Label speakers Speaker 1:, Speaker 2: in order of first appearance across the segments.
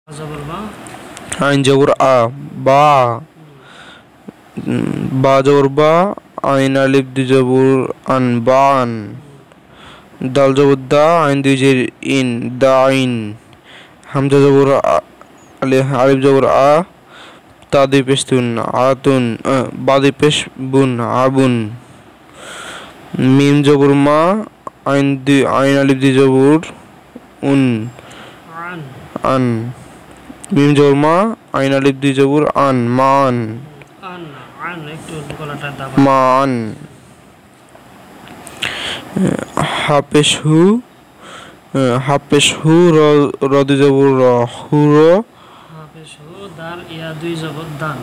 Speaker 1: জবর বা
Speaker 2: আইন জবর আ বা বা জবর বা আইন আলিফ দুই জবর আন বান দাল জবর দা আইন দুই জের ইন দা আইন হামজা জবর আলিফ জবর আ তা দুই পেশ তুন আতুন বা দুই পেশ বুন আবুন মিম জবর মা আইন আলিফ দুই জবর উন
Speaker 1: আন
Speaker 2: আন মিম জবর মা আইন আলিফ দুই জবর আন মান
Speaker 1: আন আন একটু গলাটা দাবা
Speaker 2: মান হাফেশ হু র দুই জবর র হুর
Speaker 1: হাফেজ হু দাল ইয়া দুই জবর দান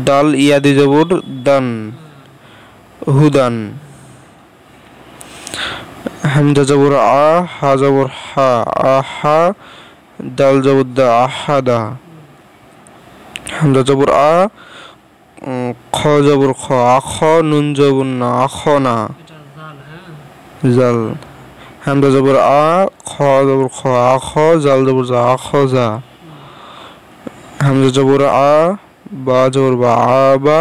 Speaker 2: দাল ইয়া দুই জবর দান হুদান হামজা জবর আ হা জবর হা আহা দাল জবর দা আহাদা হামজা জবর আ খ জবর খ আখ নুন জবর না আখনা
Speaker 1: এটা জাল
Speaker 2: জাল হামজা জবর আ খ জবর খ আখ জাল জবর জা আখ জা হামজা জবর আ বা জবর বা আবা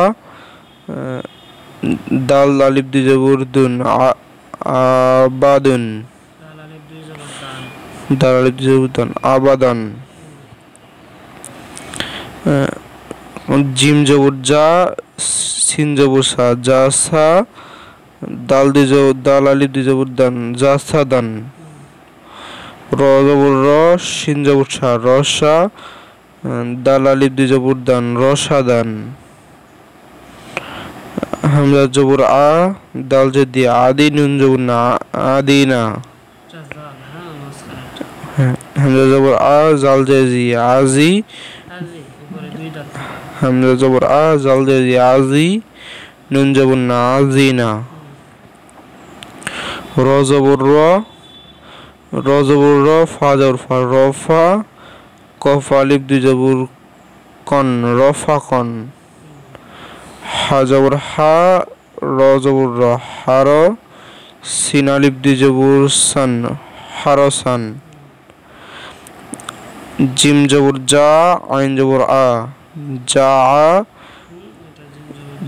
Speaker 2: দাল আলিফ দুই জবর দুন আবাদুন
Speaker 1: দাল আলিফ দুই জবর দান
Speaker 2: দাল আলিফ দুই জবর দান আবাদান জিম জবর যা সিন জবর সা যা সা দাল আলিফ দুই জবর দান যা সা দান র জবর র সিন জবর সা রসা দাল আলিফ দুই জবর দান রসা দান হামজা জবর আ দাল যদি আদি নুন জবর না আদিনা
Speaker 1: এটা জাল মাঝখানে
Speaker 2: হামজা জবর আ জাল জেজি আজি
Speaker 1: আজি উপরে দুই দাঁত
Speaker 2: হামজা জবর আ জাল জেজি আজি নুন জবর না আজিনা র জবর র ফা জবর ফা রফা কফ আলিফ দুই জবর কন রফা কন হা জবর হা র জবর র হার সিন আলিফ দুই জবর সান হারসান জিম জবর যা আইন জবর আ যা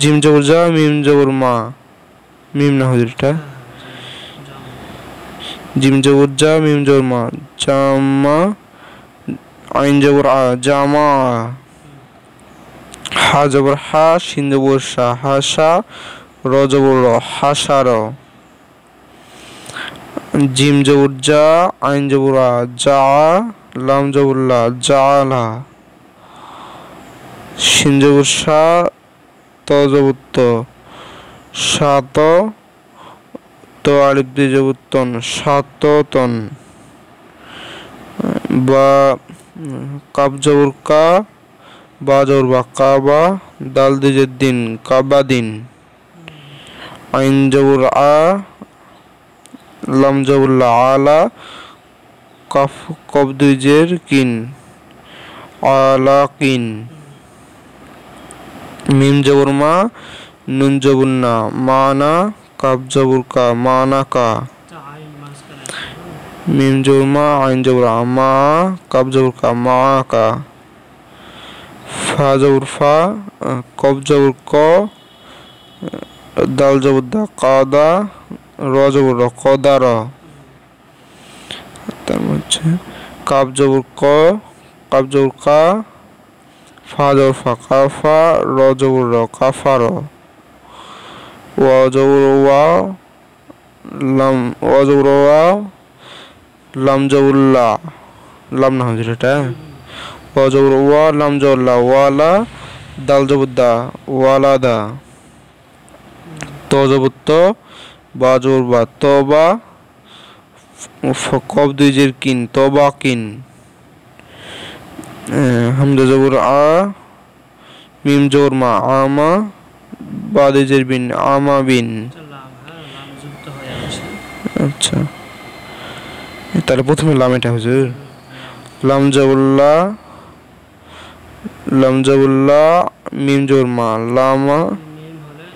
Speaker 2: জিম জবর যা মিম জবর মা মিম না হুজুরটা জিম জবর যা মিম জবর মা জামা আইন জবর আ জামা হা জবর হা শিন জবর সা হাসা র জবর র হাসার জিম জবর যা আইন জবর আ যা লাম জবর লা জালা শিন জবর সা ত জবর ত সাত তো আলিফ দুই জবর তন সাততন বা কাব জবর কা বা জবর বা কাবা দাল দুই জের দিন কাবাদিন আইন জবর আ লাম জবর লা আলা কফ দুই জের কিন আলাকিন মিম জবর মা নুন জবর না মানা কাব জবর কা মানা কা
Speaker 1: আইন মাঝখানে
Speaker 2: মিম জবর মা আইন জবর আমা কাব জবর কা মা কা ফা জবর ফা কব জবর ক দাল জবর দা কাদা র জবর র কদার তার হচ্ছে কাব জবর ক কাব জবর কা ফা জবর ফা কাফা র জবর র কাফার ওয়া জবর ওয়া লাম ওয়া জবর ওয়া লাম জবর লা লাম না হচ্ছে এটা ওয়া জবর ওয়া লাম জবর লা ওয়ালা দাল জবর দা ওয়ালাদা ত জবর ত বা জবর বা তবা কব দুই জের কিন তবা কিন হামজা জবর আ মিম জবর মা আমা বা দুই জের বিন আমা বিন
Speaker 1: লাম লাম যুক্ত হয়ে আছে
Speaker 2: আচ্ছা তাহলে প্রথমে লাম এটা হুজুর লাম জবুল্লাহ মিম জবর মা লামা
Speaker 1: মিম হলে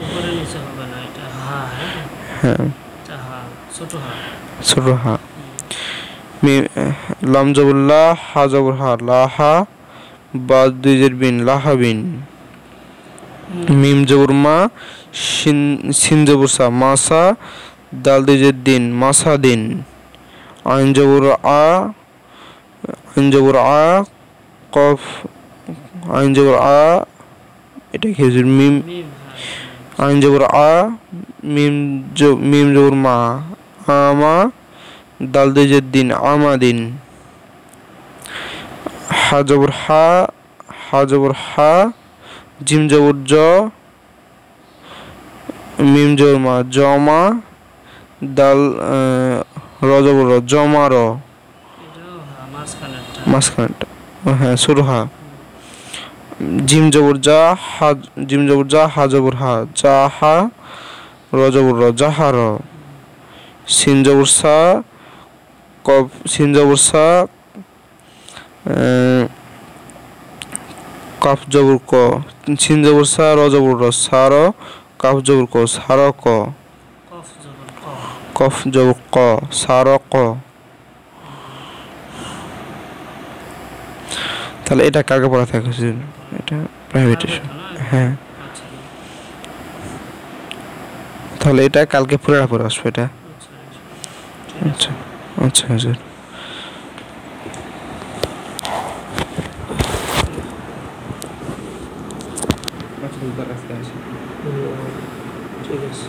Speaker 1: উপরে নিচে হবে না এটা হা
Speaker 2: হ্যাঁ
Speaker 1: হা ছোট হা
Speaker 2: ছোট হা মিম লাম জবর লা হা জবর হা লাহা বা দুই জের বিন লাহাবিন মিম জবর মা সিন জবর সা মাসা দাল দুই জের দিন মাসাদিন আইন জবর কফ আইন জবর এটা কি হুজুর মিম
Speaker 1: মিম
Speaker 2: আইন জবর মিম জবর মা আমা দাল দুই জের দিন আমাদিন হা জবর হা জিম জবর জ মিম জবর মা জমা দাল র জবর র জমা র
Speaker 1: এটাও মাঝখানেরটা
Speaker 2: মাঝখানটা হ্যাঁ সুরহা জিম জবর যা হা জবর হা যা হা র জবর র যাহা র সিন জবর সা কফ সিন জবর সা কাফ জবর ক সিন জবর সা র জবর র সার কাফ জবর ক সার ক
Speaker 1: কফ জবর ক
Speaker 2: কফ জবর ক সার ক তাহলে এটা কাকে পড়া থাকে এটা প্রাইভেট হ্যাঁ
Speaker 1: আচ্ছা
Speaker 2: তাহলে এটা কালকে পুরোটা পড়ে আসবে এটা
Speaker 1: আচ্ছা
Speaker 2: আচ্ছা হুজুর
Speaker 1: ঠিক আছে